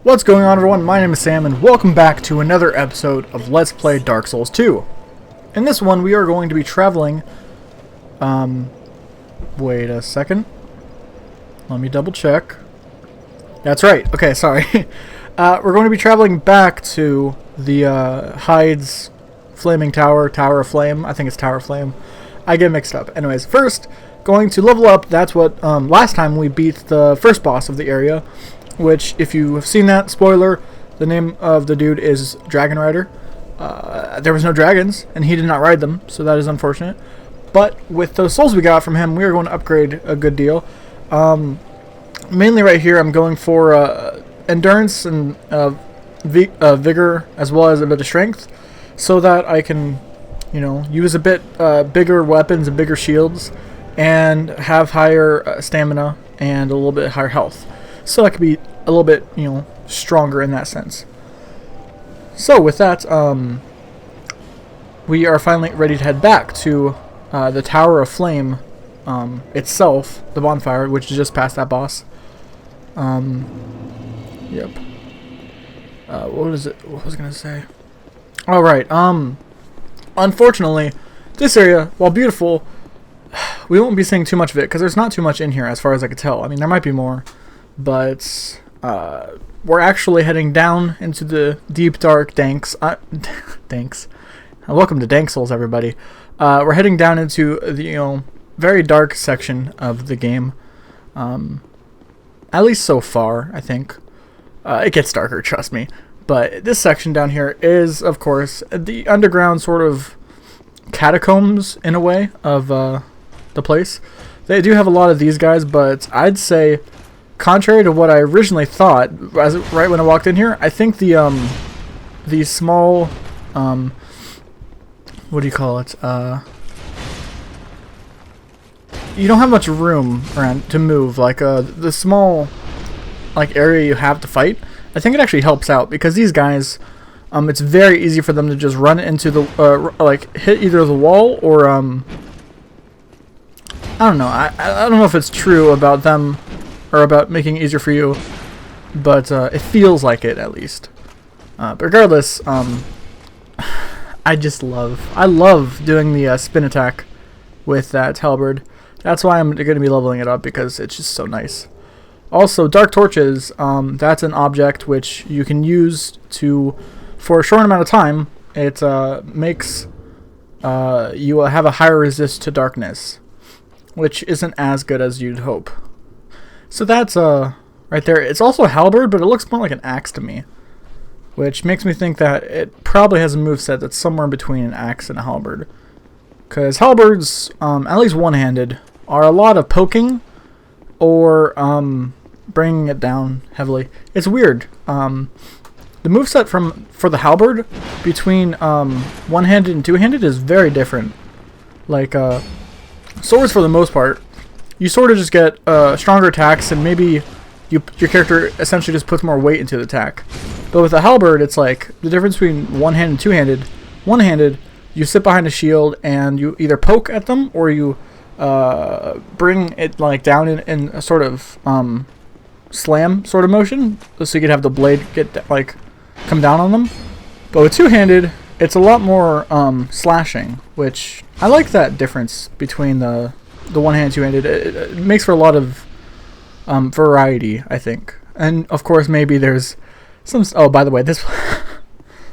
What's going on, everyone? My name is Sam and welcome back to another episode of Let's Play Dark Souls 2. In this one we are going to be traveling wait a second. Let me double check. That's right. Okay, sorry. We're going to be traveling back to the Hyde's Flaming Tower, Tower of Flame. I think it's Tower of Flame. I get mixed up. Anyways, first, going to level up. That's what, last time we beat the first boss of the area, which, if you have seen that, spoiler, the name of the dude is Dragon Rider. There was no dragons, and he did not ride them, so that is unfortunate. But with the souls we got from him, we are going to upgrade a good deal. Mainly right here, I'm going for endurance and vigor, as well as a bit of strength, so that I can, use a bit bigger weapons and bigger shields, and have higher stamina and a little bit higher health. So I could be a little bit, stronger in that sense. So with that, we are finally ready to head back to the Tower of Flame itself, the bonfire, which is just past that boss. Yep. What was it? What was I gonna say? All right. Unfortunately, this area, while beautiful, we won't be seeing too much of it because there's not too much in here, as far as I could tell. I mean, there might be more. But we're actually heading down into the deep, dark danks. Danks. Welcome to Dank Souls, everybody. We're heading down into the very dark section of the game. At least so far, I think. It gets darker, trust me. But this section down here is, of course, the underground sort of catacombs, in a way, of the place. They do have a lot of these guys, but I'd say, contrary to what I originally thought, right when I walked in here, I think the small, what do you call it? You don't have much room around to move. Like the small, area you have to fight. I think it actually helps out because these guys, it's very easy for them to just run into the, hit either the wall or I don't know. I don't know if it's true about them. Or about making it easier for you, but it feels like it at least. But regardless, I love doing the spin attack with that halberd. That's why I'm going to be leveling it up, because it's just so nice. Also, dark torches. That's an object which you can use for a short amount of time. It makes you have a higher resist to darkness, which isn't as good as you'd hope. So that's right there. It's also a halberd, but it looks more like an axe to me, which makes me think that it probably has a moveset that's somewhere in between an axe and a halberd. Because halberds, at least one-handed, are a lot of poking or bringing it down heavily. It's weird. The moveset for the halberd between one-handed and two-handed is very different. Like swords, for the most part, you sort of just get stronger attacks, and maybe your character essentially just puts more weight into the attack. But with a halberd, it's like the difference between one-handed and two-handed. One-handed, you sit behind a shield and you either poke at them or you bring it down in a sort of slam sort of motion, so you could have the blade come down on them. But with two-handed, it's a lot more slashing, which I like that difference between the one-handed, two-handed. It makes for a lot of variety, I think. And of course, maybe there's some. Oh, by the way, this.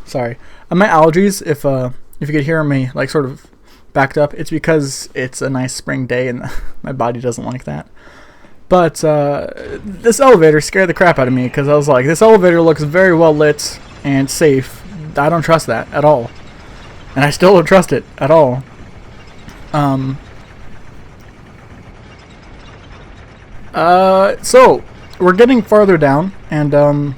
Sorry, my allergies. If you could hear me sort of backed up, it's because it's a nice spring day and my body doesn't like that. But this elevator scared the crap out of me, because I was like, this elevator looks very well lit and safe. I don't trust that at all, and I still don't trust it at all. So we're getting farther down, and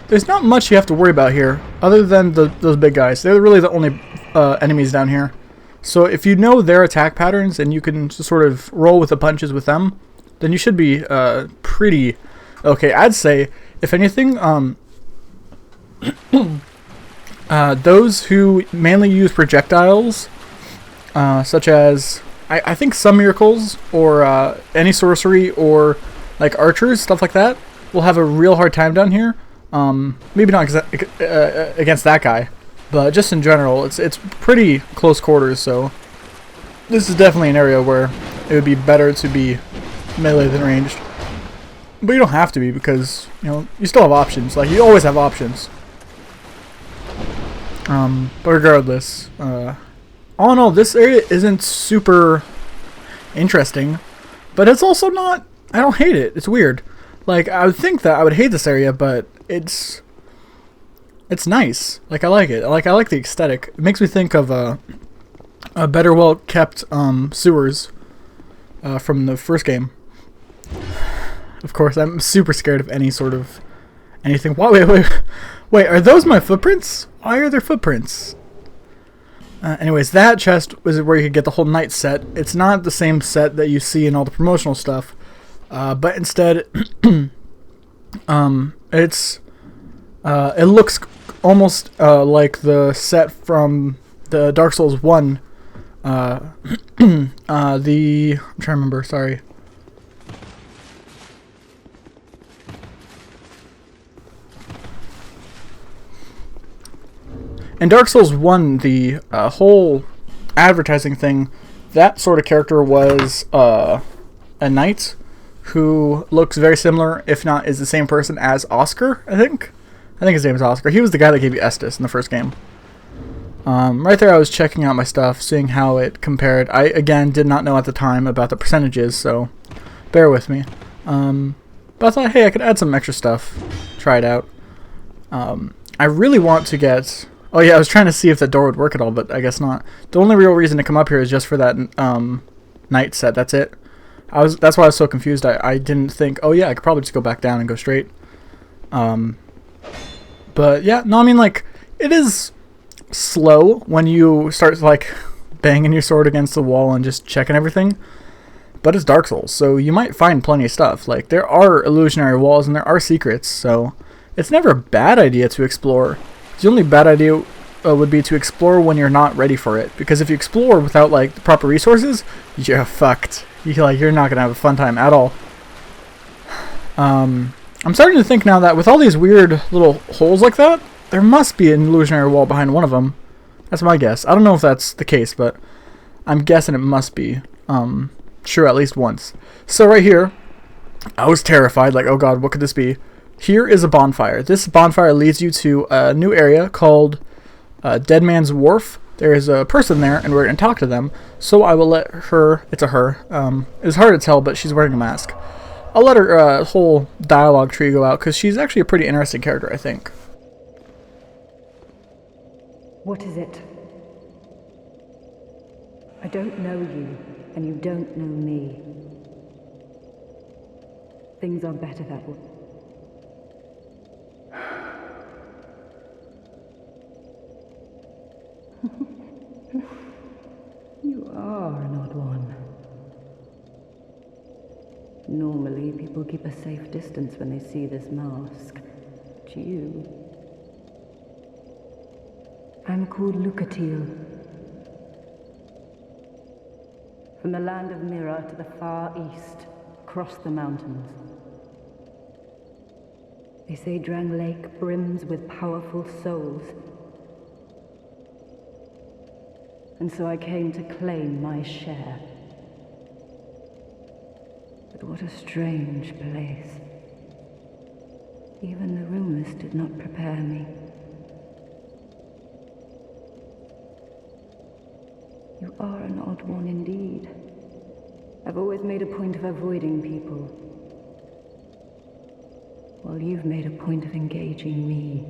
there's not much you have to worry about here, other than those big guys. They're really the only enemies down here. So if you know their attack patterns and you can just sort of roll with the punches with them, then you should be pretty okay. I'd say, if anything, those who mainly use projectiles, such as I think some miracles or any sorcery or archers, stuff like that, will have a real hard time down here. Maybe not against that guy, but just in general, it's pretty close quarters. So this is definitely an area where it would be better to be melee than ranged. But you don't have to be, because you still have options. Like, you always have options. But regardless, all in all, this area isn't super interesting, but it's also not. I don't hate it. It's weird. Like, I would think that I would hate this area, but it's nice. Like, I like it. I like the aesthetic. It makes me think of a better, well kept sewers from the first game. Of course, I'm super scared of any sort of anything. Wait, are those my footprints? Why are there footprints? Anyways, that chest is where you could get the whole knight set. It's not the same set that you see in all the promotional stuff, but instead, it looks almost like the set from the Dark Souls 1. I'm trying to remember. Sorry. In Dark Souls 1, the whole advertising thing, that sort of character was a knight who looks very similar, if not is the same person as Oscar, I think. I think his name is Oscar. He was the guy that gave you Estus in the first game. Right there I was checking out my stuff, seeing how it compared. I, again, did not know at the time about the percentages, so bear with me. But I thought, hey, I could add some extra stuff. Try it out. I really want to get... Oh yeah, I was trying to see if the door would work at all, but I guess not. The only real reason to come up here is just for that knight set. That's it. That's why I was so confused. I didn't think, oh yeah, I could probably just go back down and go straight. But yeah, no, I mean, like, it is slow when you start, like, banging your sword against the wall and just checking everything. But it's Dark Souls, so you might find plenty of stuff. Like, there are illusionary walls and there are secrets, so it's never a bad idea to explore. The only bad idea would be to explore when you're not ready for it. Because if you explore without, like, the proper resources, you're fucked. You're not going to have a fun time at all. I'm starting to think now that with all these weird little holes like that, there must be an illusionary wall behind one of them. That's my guess. I don't know if that's the case, but I'm guessing it must be. Sure, at least once. So right here, I was terrified. Like, oh god, what could this be? Here is a bonfire. This bonfire leads you to a new area called Dead Man's Wharf. There is a person there, and we're going to talk to them. So I will let her... It's a her. It's hard to tell, but she's wearing a mask. I'll let her whole dialogue tree go out, because she's actually a pretty interesting character, I think. What is it? I don't know you, and you don't know me. Things are better that way. You are an odd one. Normally, people keep a safe distance when they see this mask. But you... I'm called Lucatil. From the land of Mira to the far east, across the mountains. They say Drangleic brims with powerful souls. And so I came to claim my share. But what a strange place. Even the rumors did not prepare me. You are an odd one indeed. I've always made a point of avoiding people, while you've made a point of engaging me.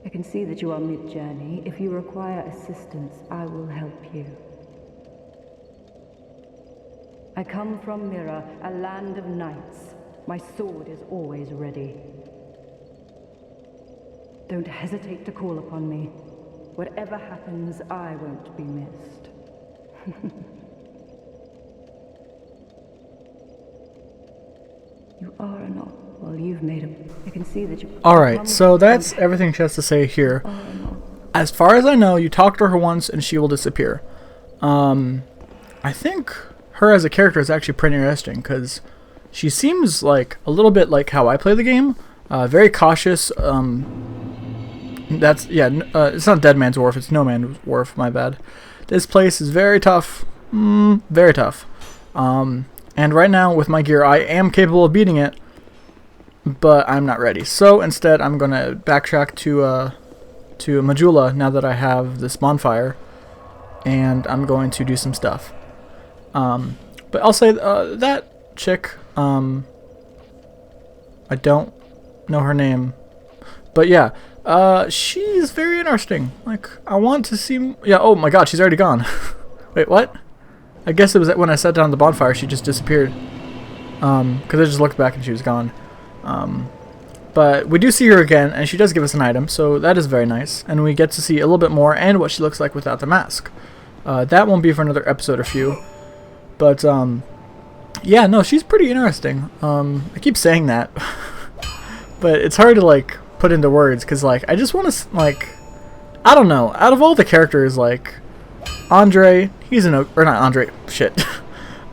I can see that you are mid-journey. If you require assistance, I will help you. I come from Mira, a land of knights. My sword is always ready. Don't hesitate to call upon me. Whatever happens, I won't be missed. You are an odd. Well, you've made a... I can see that you... Alright, so that's everything she has to say here. As far as I know, you talk to her once and she will disappear. I think her as a character is actually pretty interesting, because She seems like a little bit like how I play the game. Very cautious. That's yeah. It's not Dead Man's Wharf. It's No Man's Wharf. My bad. This place is very tough. Very tough. And right now with my gear, I am capable of beating it, but I'm not ready. So instead, I'm gonna backtrack to Majula now that I have this bonfire, and I'm going to do some stuff. But I'll say that chick. I don't know her name, but yeah, she's very interesting. Like, I want to see. Yeah. Oh my God, she's already gone. Wait, what? I guess it was when I sat down the bonfire, she just disappeared. Because I just looked back and she was gone. But we do see her again, and she does give us an item, so that is very nice. And we get to see a little bit more and what she looks like without the mask. That won't be for another episode or few. But, yeah, no, she's pretty interesting. I keep saying that. But it's hard to, like, put into words, because, like, I just want to, like, I don't know. Out of all the characters, like, Andre, he's an... or not Andre, shit.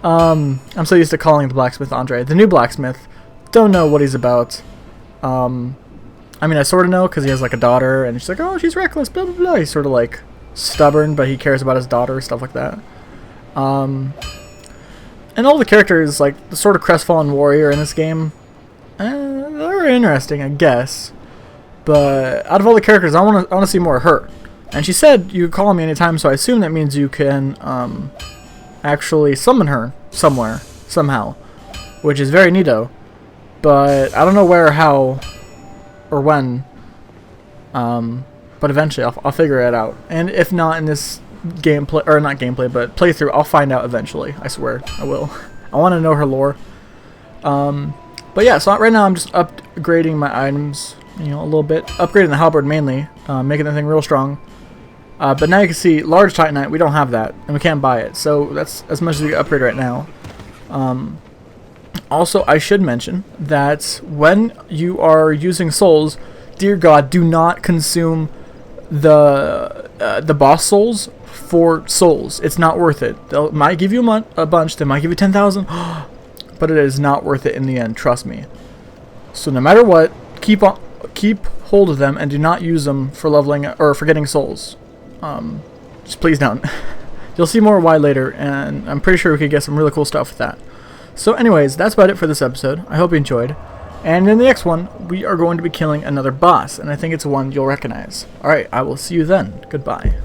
I'm so used to calling the blacksmith Andre. The new blacksmith, don't know what he's about. I mean, I sort of know, because he has, like, a daughter, and she's like, oh, she's reckless, blah, blah, blah. He's sort of, like, stubborn, but he cares about his daughter, stuff like that. And all the characters, like, the sort of crestfallen warrior in this game, they're interesting, I guess. But out of all the characters, I want to see more of her. And she said you could call me anytime, so I assume that means you can actually summon her somewhere, somehow, which is very neato. But I don't know where, how, or when. But eventually I'll figure it out. And if not in this gameplay, or not gameplay, but playthrough, I'll find out eventually. I swear, I will. I want to know her lore. But yeah, so right now I'm just upgrading my items, you know, a little bit. Upgrading the halberd mainly, making the thing real strong. But now you can see, large titanite, we don't have that, and we can't buy it. So that's as much as we can upgrade right now. Also, I should mention that when you are using souls, dear God, do not consume the boss souls for souls. It's not worth it. They might give you a bunch, they might give you 10,000, but it is not worth it in the end, trust me. So no matter what, keep hold of them and do not use them for leveling or for getting souls. Just please don't. You'll see more why later, and I'm pretty sure we could get some really cool stuff with that. So anyways, that's about it for this episode. I hope you enjoyed. And in the next one, we are going to be killing another boss, and I think it's one you'll recognize. Alright, I will see you then. Goodbye.